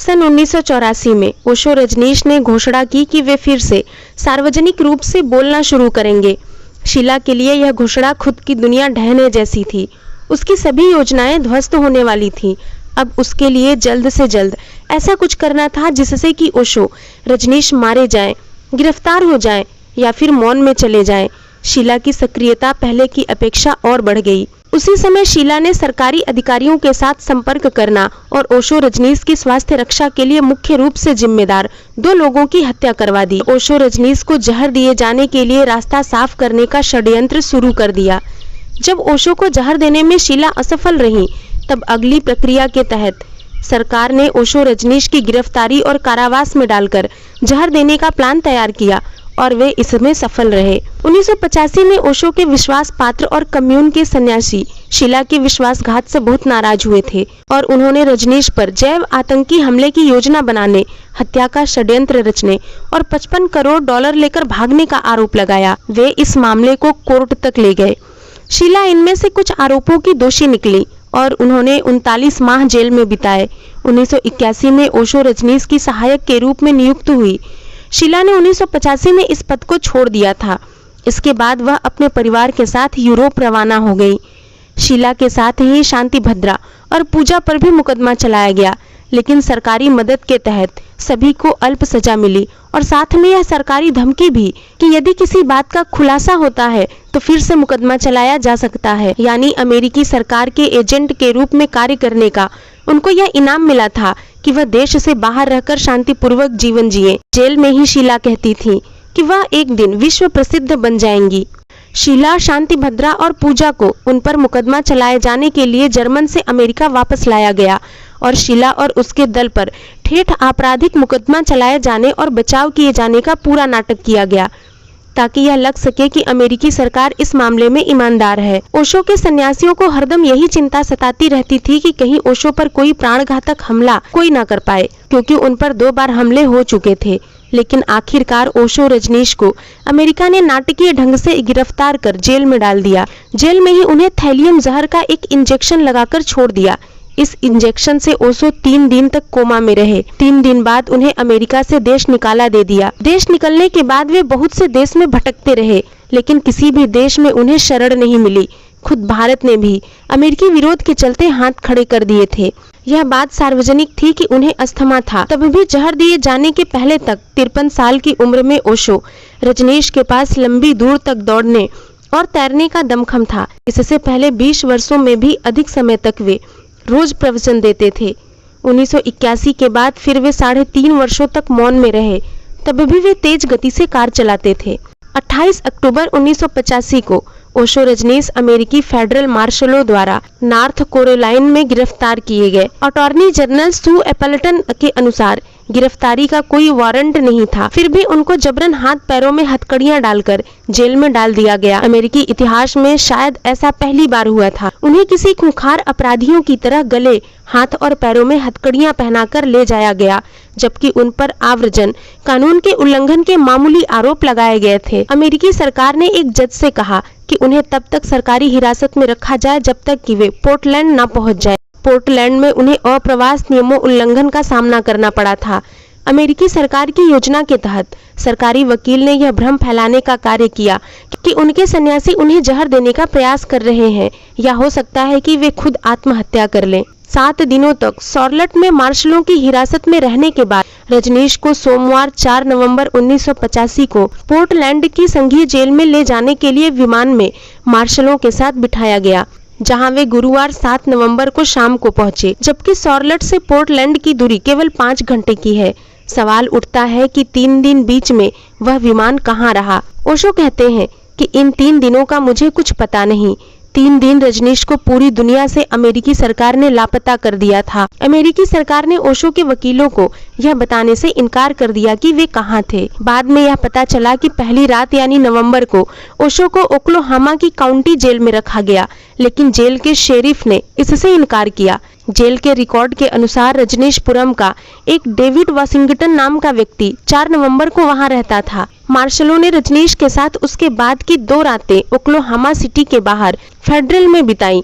सन 1984 में ओशो रजनीश ने घोषणा की कि वे फिर से सार्वजनिक रूप से बोलना शुरू करेंगे। शीला के लिए यह घोषणा खुद की दुनिया ढहने जैसी थी। उसकी सभी योजनाएं ध्वस्त होने वाली थीं। अब उसके लिए जल्द से जल्द ऐसा कुछ करना था जिससे कि ओशो रजनीश मारे जाएं, गिरफ्तार हो जाएं या फिर मौन में चले जाएं। शीला की सक्रियता पहले की अपेक्षा और बढ़ गई। उसी समय शीला ने सरकारी अधिकारियों के साथ संपर्क करना और ओशो रजनीश की स्वास्थ्य रक्षा के लिए मुख्य रूप से जिम्मेदार 2 लोगों की हत्या करवा दी। ओशो रजनीश को जहर दिए जाने के लिए रास्ता साफ करने का षड्यंत्र शुरू कर दिया। जब ओशो को जहर देने में शीला असफल रही, तब अगली प्रक्रिया के तहत सरकार ने ओशो रजनीश की गिरफ्तारी और कारावास में डालकर जहर देने का प्लान तैयार किया और वे इसमें सफल रहे। 1985 में ओशो के विश्वास पात्र और कम्यून के सन्यासी शीला के विश्वासघात से बहुत नाराज हुए थे और उन्होंने रजनीश पर जैव आतंकी हमले की योजना बनाने, हत्या का षड्यंत्र रचने और 55 करोड़ डॉलर लेकर भागने का आरोप लगाया। वे इस मामले को कोर्ट तक ले गए। शीला इनमें से कुछ आरोपों की दोषी निकली और उन्होंने 39 माह जेल में बिताए। 1981 में ओशो रजनीश की सहायक के रूप में नियुक्त हुई। शीला ने 1985 में इस पद को छोड़ दिया था। इसके बाद वह अपने परिवार के साथ यूरोप रवाना हो गई। शीला के साथ ही शांति भद्रा और पूजा पर भी मुकदमा चलाया गया, लेकिन सरकारी मदद के तहत सभी को अल्प सजा मिली और साथ में यह सरकारी धमकी भी कि यदि किसी बात का खुलासा होता है तो फिर से मुकदमा चलाया जा सकता है। यानी अमेरिकी सरकार के एजेंट के रूप में कार्य करने का उनको यह इनाम मिला था कि वह देश से बाहर रहकर शांतिपूर्वक जीवन जिए। जेल में ही शीला कहती थी कि वह एक दिन विश्व प्रसिद्ध बन जाएंगी। शीला, शांति भद्रा और पूजा को उन पर मुकदमा चलाए जाने के लिए जर्मन से अमेरिका वापस लाया गया और शीला और उसके दल पर ठेठ आपराधिक मुकदमा चलाए जाने और बचाव किए जाने का पूरा नाटक किया गया ताकि यह लग सके कि अमेरिकी सरकार इस मामले में ईमानदार है। ओशो के सन्यासियों को हरदम यही चिंता सताती रहती थी कि कहीं ओशो पर कोई प्राणघातक हमला कोई ना कर पाए, क्योंकि उन पर 2 बार हमले हो चुके थे। लेकिन आखिरकार ओशो रजनीश को अमेरिका ने नाटकीय ढंग से गिरफ्तार कर जेल में डाल दिया। जेल में ही उन्हें थैलियम जहर का एक इंजेक्शन लगाकर छोड़ दिया। इस इंजेक्शन से ओशो 3 दिन तक कोमा में रहे। 3 दिन बाद उन्हें अमेरिका से देश निकाला दे दिया। देश निकलने के बाद वे बहुत से देश में भटकते रहे, लेकिन किसी भी देश में उन्हें शरण नहीं मिली। खुद भारत ने भी अमेरिकी विरोध के चलते हाथ खड़े कर दिए थे। यह बात सार्वजनिक थी कि उन्हें अस्थमा था। तब भी जहर दिए जाने के पहले तक 53 साल की उम्र में ओशो रजनीश के पास लंबी दूर तक दौड़ने और तैरने का दमखम था। इससे पहले 20 वर्षों में भी अधिक समय तक वे रोज प्रवचन देते थे। 1981 के बाद फिर वे 3.5 वर्षों तक मौन में रहे। तब भी वे तेज गति से कार चलाते थे। 28 अक्टूबर 1985 को ओशो रजनीश अमेरिकी फेडरल मार्शलों द्वारा नॉर्थ कैरोलिना में गिरफ्तार किए गए। अटॉर्नी जनरल सू एपल्टन के अनुसार गिरफ्तारी का कोई वारंट नहीं था, फिर भी उनको जबरन हाथ पैरों में हथकड़ियां डालकर जेल में डाल दिया गया। अमेरिकी इतिहास में शायद ऐसा पहली बार हुआ था। उन्हें किसी खूंखार अपराधियों की तरह गले, हाथ और पैरों में हथकड़ियां पहनाकर ले जाया गया, जबकि उन पर आव्रजन, कानून के उल्लंघन के मामूली आरोप लगाए गए थे। अमेरिकी सरकार ने एक जज से कहा कि उन्हें तब तक सरकारी हिरासत में रखा जाए जब तक कि वे पोर्टलैंड न पहुंच जाए। पोर्टलैंड में उन्हें अप्रवास नियमों उल्लंघन का सामना करना पड़ा था। अमेरिकी सरकार की योजना के तहत सरकारी वकील ने यह भ्रम फैलाने का कार्य किया कि उनके सन्यासी उन्हें जहर देने का प्रयास कर रहे हैं या हो सकता है कि वे खुद आत्महत्या कर लें। 7 दिनों तक शॉर्लेट में मार्शलों की हिरासत में रहने के बाद रजनीश को सोमवार 4 नवंबर 1985 को पोर्टलैंड की संघीय जेल में ले जाने के लिए विमान में मार्शलों के साथ बिठाया गया, जहां वे गुरुवार 7 नवंबर को शाम को पहुंचे। जबकि शॉर्लेट से पोर्टलैंड की दूरी केवल 5 घंटे की है। सवाल उठता है कि 3 दिन बीच में वह विमान कहां रहा। ओशो कहते हैं कि इन 3 दिनों का मुझे कुछ पता नहीं। 3 दिन रजनीश को पूरी दुनिया से अमेरिकी सरकार ने लापता कर दिया था। अमेरिकी सरकार ने ओशो के वकीलों को यह बताने से इनकार कर दिया कि वे कहां थे। बाद में यह पता चला कि पहली रात यानी नवंबर को ओशो को ओक्लाहोमा की काउंटी जेल में रखा गया, लेकिन जेल के शेरिफ ने इससे इनकार किया। जेल के रिकॉर्ड के अनुसार रजनीशपुरम का एक डेविड वाशिंगटन नाम का व्यक्ति 4 नवंबर को वहां रहता था। मार्शलों ने रजनीश के साथ उसके बाद की 2 रातें ओक्लाहोमा सिटी के बाहर फेडरल में बिताई।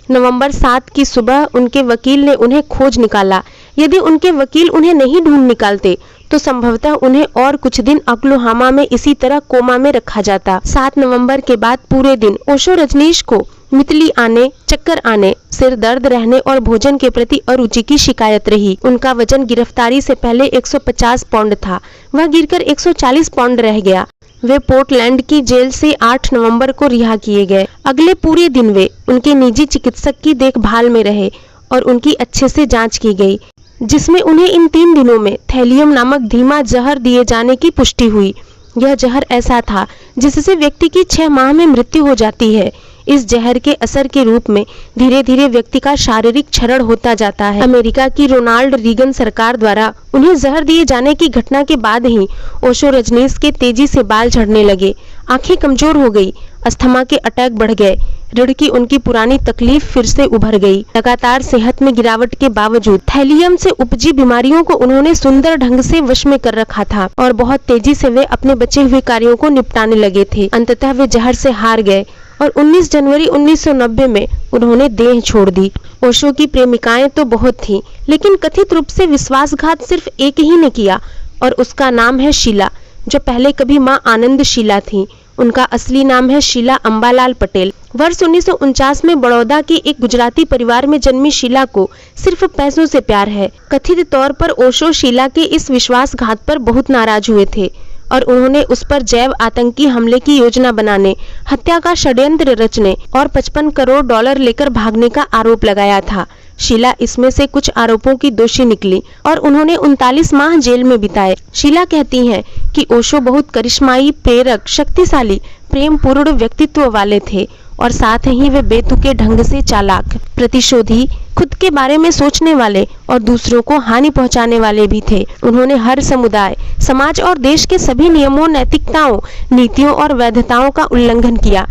नवंबर 7 की सुबह उनके वकील ने उन्हें खोज निकाला, यदि उनके वकील उन्हें नहीं ढूंढ निकालते तो संभवतः उन्हें और कुछ दिन ओक्लाहोमा में इसी तरह कोमा में रखा जाता। 7 नवंबर के बाद पूरे दिन ओशो रजनीश को मितली आने, चक्कर आने, सिर दर्द रहने और भोजन के प्रति अरुचि की शिकायत रही। उनका वजन गिरफ्तारी से पहले 150 पाउंड था, वह गिरकर 140 पाउंड रह गया। वे पोर्टलैंड की जेल से 8 नवंबर को रिहा किए गए। अगले पूरे दिन वे उनके निजी चिकित्सक की देखभाल में रहे और उनकी अच्छे से जांच की गई, जिसमें उन्हें इन 3 दिनों में थैलियम नामक धीमा जहर दिए जाने की पुष्टि हुई। यह जहर ऐसा था जिससे व्यक्ति की 6 माह में मृत्यु हो जाती है। इस जहर के असर के रूप में धीरे धीरे व्यक्ति का शारीरिक क्षरण होता जाता है। अमेरिका की रोनाल्ड रीगन सरकार द्वारा उन्हें जहर दिए जाने की घटना के बाद ही ओशो रजनीश के तेजी से बाल झड़ने लगे, आंखें कमजोर हो गई, अस्थमा के अटैक बढ़ गए, रीढ़ की उनकी पुरानी तकलीफ फिर से उभर गई। लगातार सेहत में गिरावट के बावजूद थैलियम से उपजी बीमारियों को उन्होंने सुंदर ढंग से वश में कर रखा था और बहुत तेजी से वे अपने बचे हुए कार्यों को निपटाने लगे थे। अंततः वे जहर से हार गए और 19 जनवरी 1990 में उन्होंने देह छोड़ दी। ओशो की प्रेमिकाएं तो बहुत थीं, लेकिन कथित रूप से विश्वासघात सिर्फ एक ही ने किया और उसका नाम है शीला, जो पहले कभी मां आनंद शीला थी। उनका असली नाम है शीला अंबालाल पटेल। वर्ष 1949 में बड़ौदा के एक गुजराती परिवार में जन्मी शीला को सिर्फ पैसों से प्यार है। कथित तौर पर ओशो शीला के इस विश्वासघात पर बहुत नाराज हुए थे और उन्होंने उस पर जैव आतंकी हमले की योजना बनाने, हत्या का षड्यंत्र रचने और 55 करोड़ डॉलर लेकर भागने का आरोप लगाया था। शीला इसमें से कुछ आरोपों की दोषी निकली और उन्होंने 39 माह जेल में बिताए। शीला कहती हैं कि ओशो बहुत करिश्माई, प्रेरक, शक्तिशाली, प्रेम पूर्ण व्यक्तित्व वाले थे और साथ ही वे बेतुके ढंग से चालाक, प्रतिशोधी, खुद के बारे में सोचने वाले और दूसरों को हानि पहुंचाने वाले भी थे। उन्होंने हर समुदाय, समाज और देश के सभी नियमों, नैतिकताओं, नीतियों और वैधताओं का उल्लंघन किया,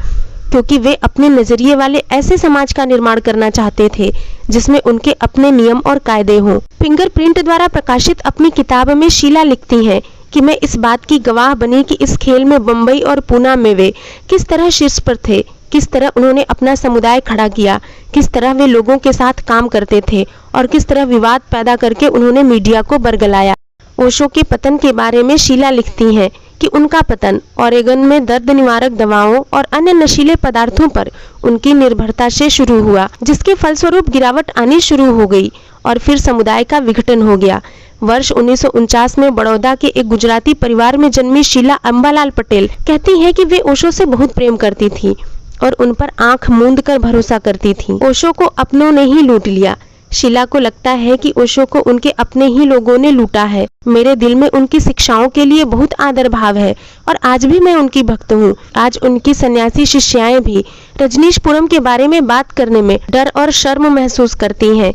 क्योंकि वे अपने नजरिए वाले ऐसे समाज का निर्माण करना चाहते थे जिसमें उनके अपने नियम और कायदे हों। फिंगरप्रिंट द्वारा प्रकाशित अपनी किताब में शीला लिखती हैं कि मैं इस बात की गवाह बनी कि इस खेल में बम्बई और पूना में वे किस तरह शीर्ष पर थे, किस तरह उन्होंने अपना समुदाय खड़ा किया, किस तरह वे लोगों के साथ काम करते थे और किस तरह विवाद पैदा करके उन्होंने मीडिया को बरगलाया। ओशो के पतन के बारे में शीला लिखती हैं कि उनका पतन ओरेगन में दर्द निवारक दवाओं और अन्य नशीले पदार्थों पर उनकी निर्भरता से शुरू हुआ, जिसके फलस्वरूप गिरावट आनी शुरू हो गई और फिर समुदाय का विघटन हो गया। वर्ष 1949 में बड़ौदा के एक गुजराती परिवार में जन्मी शीला अंबालाल पटेल कहती हैं कि वे ओशो से बहुत प्रेम करती थी और उन पर आंख मूंद कर भरोसा करती थी। ओशो को अपनों ने ही लूट लिया। शीला को लगता है कि ओशो को उनके अपने ही लोगों ने लूटा है। मेरे दिल में उनकी शिक्षाओं के लिए बहुत आदर भाव है और आज भी मैं उनकी भक्त हूँ। आज उनकी सन्यासी शिष्याएं भी रजनीशपुरम के बारे में बात करने में डर और शर्म महसूस करती हैं।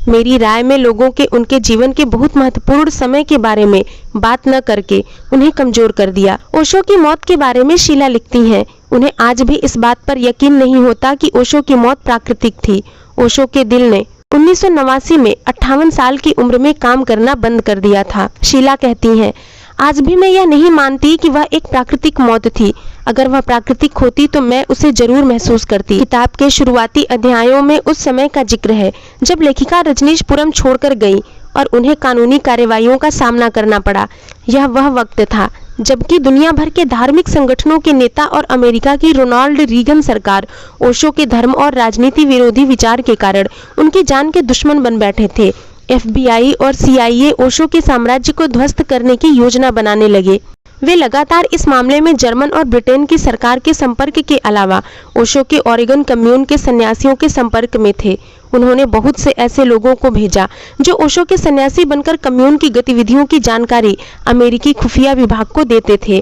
मेरी राय में लोगों के उनके जीवन के बहुत महत्वपूर्ण समय के बारे में बात न करके उन्हें कमजोर कर दिया। ओशो की मौत के बारे में शीला लिखती हैं, उन्हें आज भी इस बात पर यकीन नहीं होता कि ओशो की मौत प्राकृतिक थी। ओशो के दिल ने 1989 में 58 साल की उम्र में काम करना बंद कर दिया था। शीला कहती हैं, आज भी मैं यह नहीं मानती कि वह एक प्राकृतिक मौत थी। अगर वह प्राकृतिक होती तो मैं उसे जरूर महसूस करती। किताब के शुरुआती अध्यायों में उस समय का जिक्र है जब लेखिका रजनीशपुरम छोड़कर गई और उन्हें कानूनी कार्रवाइयों का सामना करना पड़ा। यह वह वक्त था जबकि दुनिया भर के धार्मिक संगठनों के नेता और अमेरिका की रोनाल्ड रीगन सरकार ओशो के धर्म और राजनीति विरोधी विचार के कारण उनकी जान के दुश्मन बन बैठे थे। FBI और CIA ओशो के साम्राज्य को ध्वस्त करने की योजना बनाने लगे। वे लगातार इस मामले में जर्मन और ब्रिटेन की सरकार के संपर्क के अलावा ओशो के ओरेगन कम्यून के सन्यासियों के संपर्क में थे। उन्होंने बहुत से ऐसे लोगों को भेजा जो ओशो के सन्यासी बनकर कम्यून की गतिविधियों की जानकारी अमेरिकी खुफिया विभाग को देते थे।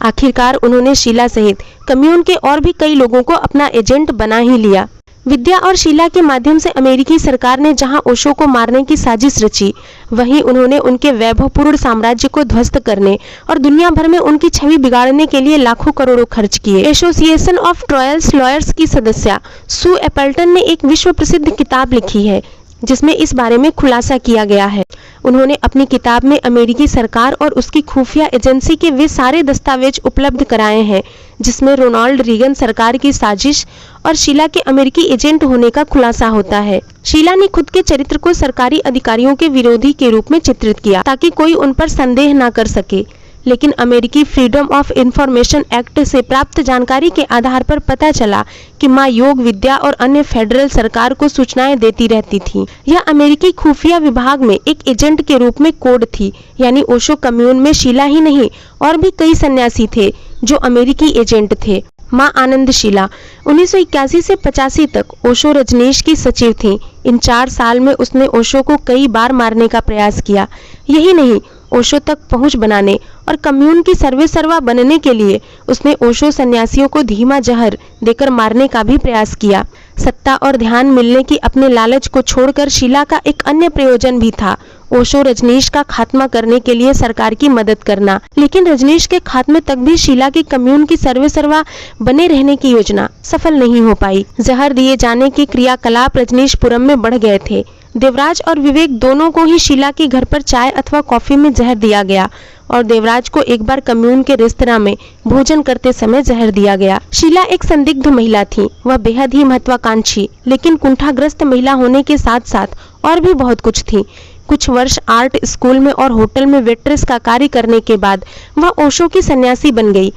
आखिरकार उन्होंने शीला सहित कम्यून के और भी कई लोगों को अपना एजेंट बना ही लिया। विद्या और शीला के माध्यम से अमेरिकी सरकार ने जहां ओशो को मारने की साजिश रची, वहीं उन्होंने उनके वैभवपूर्ण साम्राज्य को ध्वस्त करने और दुनिया भर में उनकी छवि बिगाड़ने के लिए लाखों करोड़ों खर्च किए। एसोसिएशन ऑफ ट्रायल्स लॉयर्स की सदस्य सू एपल्टन ने एक विश्व प्रसिद्ध किताब लिखी है जिसमें इस बारे में खुलासा किया गया है। उन्होंने अपनी किताब में अमेरिकी सरकार और उसकी खुफिया एजेंसी के वे सारे दस्तावेज उपलब्ध कराए हैं जिसमें रोनाल्ड रीगन सरकार की साजिश और शीला के अमेरिकी एजेंट होने का खुलासा होता है। शीला ने खुद के चरित्र को सरकारी अधिकारियों के विरोधी के रूप में चित्रित किया ताकि कोई उन पर संदेह न कर सके, लेकिन अमेरिकी फ्रीडम ऑफ इंफॉर्मेशन एक्ट से प्राप्त जानकारी के आधार पर पता चला कि मां योग विद्या और अन्य फेडरल सरकार को सूचनाएं देती रहती थीं। यह अमेरिकी खुफिया विभाग में एक एजेंट के रूप में कोड थी, यानी ओशो कम्यून में शीला ही नहीं और भी कई सन्यासी थे जो अमेरिकी एजेंट थे। मां आनंद शीला 1981 से 85 तक ओशो रजनीश की सचिव थीं। इन 4 साल में उसने ओशो को कई बार मारने का प्रयास किया। यही नहीं, ओशो तक पहुंच बनाने और कम्यून की सर्वेसर्वा बनने के लिए उसने ओशो सन्यासियों को धीमा जहर देकर मारने का भी प्रयास किया। सत्ता और ध्यान मिलने की अपने लालच को छोड़कर शीला का एक अन्य प्रयोजन भी था, ओशो रजनीश का खात्मा करने के लिए सरकार की मदद करना। लेकिन रजनीश के खात्मे तक भी शीला की कम्यून की सर्वेसर्वा बने रहने की योजना सफल नहीं हो पाई। जहर दिए जाने के क्रियाकलाप रजनीशपुरम में बढ़ गए थे। देवराज और विवेक दोनों को ही शीला के घर पर चाय अथवा कॉफी में जहर दिया गया और देवराज को एक बार कम्यून के रेस्तरां में भोजन करते समय जहर दिया गया। शीला एक संदिग्ध महिला थी। वह बेहद ही महत्वाकांक्षी लेकिन कुंठाग्रस्त महिला होने के साथ साथ और भी बहुत कुछ थी। कुछ वर्ष आर्ट स्कूल में और होटल में वेट्रेस का कार्य करने के बाद वह ओशो की सन्यासी बन गई।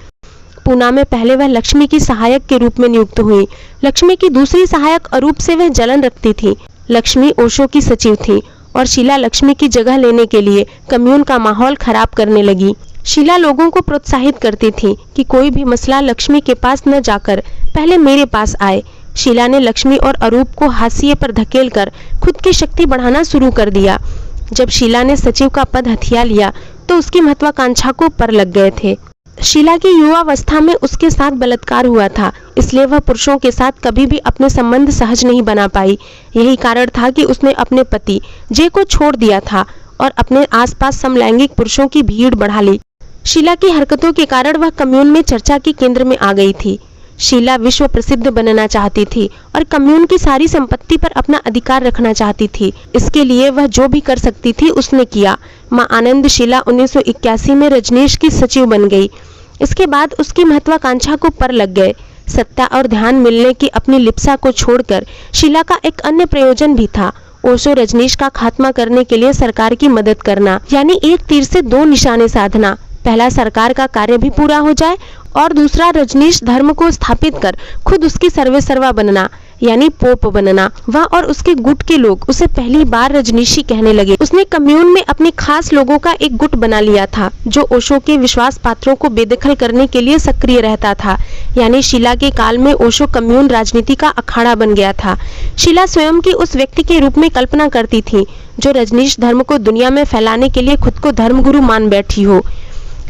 पूना में पहले वह लक्ष्मी की सहायक के रूप में नियुक्त हुई। लक्ष्मी की दूसरी सहायक अरूप से वह जलन रखती थी। लक्ष्मी ओशो की सचिव थी और शीला लक्ष्मी की जगह लेने के लिए कम्यून का माहौल खराब करने लगी। शीला लोगों को प्रोत्साहित करती थी कि कोई भी मसला लक्ष्मी के पास न जाकर पहले मेरे पास आए। शीला ने लक्ष्मी और अरूप को हाशिए पर धकेलकर खुद की शक्ति बढ़ाना शुरू कर दिया। जब शीला ने सचिव का पद हथिया लिया तो उसकी महत्वाकांक्षा को पर लग गए थे। शीला की युवावस्था में उसके साथ बलात्कार हुआ था, इसलिए वह पुरुषों के साथ कभी भी अपने संबंध सहज नहीं बना पाई। यही कारण था कि उसने अपने पति जे को छोड़ दिया था और अपने आसपास समलैंगिक पुरुषों की भीड़ बढ़ा ली। शीला की हरकतों के कारण वह कम्यून में चर्चा के केंद्र में आ गई थी। शीला विश्व प्रसिद्ध बनना चाहती थी और कम्यून की सारी संपत्ति पर अपना अधिकार रखना चाहती थी। इसके लिए वह जो भी कर सकती थी उसने किया। मां आनंद शीला 1981 में रजनीश की सचिव बन गई। इसके बाद उसकी महत्वाकांक्षा को पर लग गए। सत्ता और ध्यान मिलने की अपनी लिप्सा को छोड़कर शीला का एक अन्य प्रयोजन भी था, ओशो रजनीश का खात्मा करने के लिए सरकार की मदद करना, यानी एक तीर से 2 निशाने साधना। पहला, सरकार का कार्य भी पूरा हो जाए और दूसरा, रजनीश धर्म को स्थापित कर खुद उसकी सर्वेसर्वा बनना, यानी पोप बनना। वह और उसके गुट के लोग उसे पहली बार रजनीशी कहने लगे। उसने कम्यून में अपने खास लोगों का एक गुट बना लिया था जो ओशो के विश्वास पात्रों को बेदखल करने के लिए सक्रिय रहता था, यानी शीला के काल में ओशो कम्यून राजनीति का अखाड़ा बन गया था। शीला स्वयं की उस व्यक्ति के रूप में कल्पना करती थी जो रजनीश धर्म को दुनिया में फैलाने के लिए खुद को धर्मगुरु मान बैठी हो।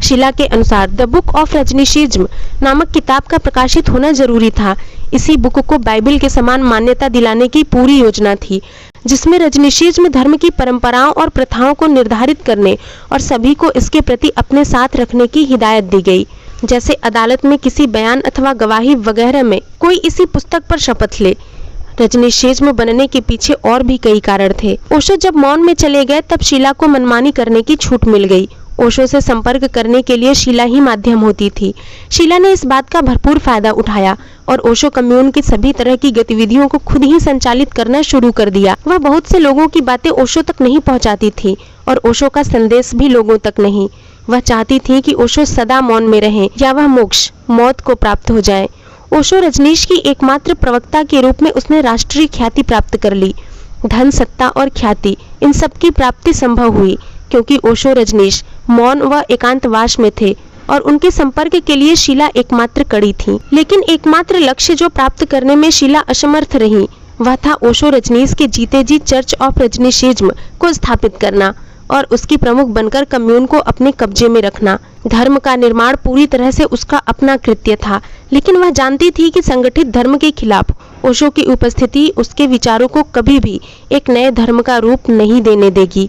शीला के अनुसार द बुक ऑफ रजनीशिज्म नामक किताब का प्रकाशित होना जरूरी था। इसी बुक को बाइबल के समान मान्यता दिलाने की पूरी योजना थी, जिसमें रजनीशिज्म धर्म की परंपराओं और प्रथाओं को निर्धारित करने और सभी को इसके प्रति अपने साथ रखने की हिदायत दी गई। जैसे अदालत में किसी बयान अथवा गवाही वगैरह में कोई इसी पुस्तक पर शपथ ले। रजनीशिज्म बनने के पीछे और भी कई कारण थे। ओशो जब मौन में चले गए तब शीला को मनमानी करने की छूट मिल गई। ओशो से संपर्क करने के लिए शीला ही माध्यम होती थी। शीला ने इस बात का भरपूर फायदा उठाया और ओशो कम्यून की सभी तरह की गतिविधियों को खुद ही संचालित करना शुरू कर दिया। वह बहुत से लोगों की बातें ओशो तक नहीं पहुंचाती थी और ओशो का संदेश भी लोगों तक नहीं। वह चाहती थी कि ओशो सदा मौन में रहें या वह मोक्ष, मौत को प्राप्त हो जाए। ओशो रजनीश की एकमात्र प्रवक्ता के रूप में उसने राष्ट्रीय ख्याति प्राप्त कर ली। धन, सत्ता और ख्याति, इन सब की प्राप्ति संभव हुई क्योंकि ओशो रजनीश मौन व एकांतवास में थे और उनके संपर्क के लिए शीला एकमात्र कड़ी थी। लेकिन एकमात्र लक्ष्य जो प्राप्त करने में शीला असमर्थ रही वह था ओशो रजनीश के जीते जी चर्च ऑफ रजनीशिज्म को स्थापित करना और उसकी प्रमुख बनकर कम्यून को अपने कब्जे में रखना। धर्म का निर्माण पूरी तरह से उसका अपना कृत्य था, लेकिन वह जानती थी कि संगठित धर्म के खिलाफ ओशो की उपस्थिति उसके विचारों को कभी भी एक नए धर्म का रूप नहीं देने देगी।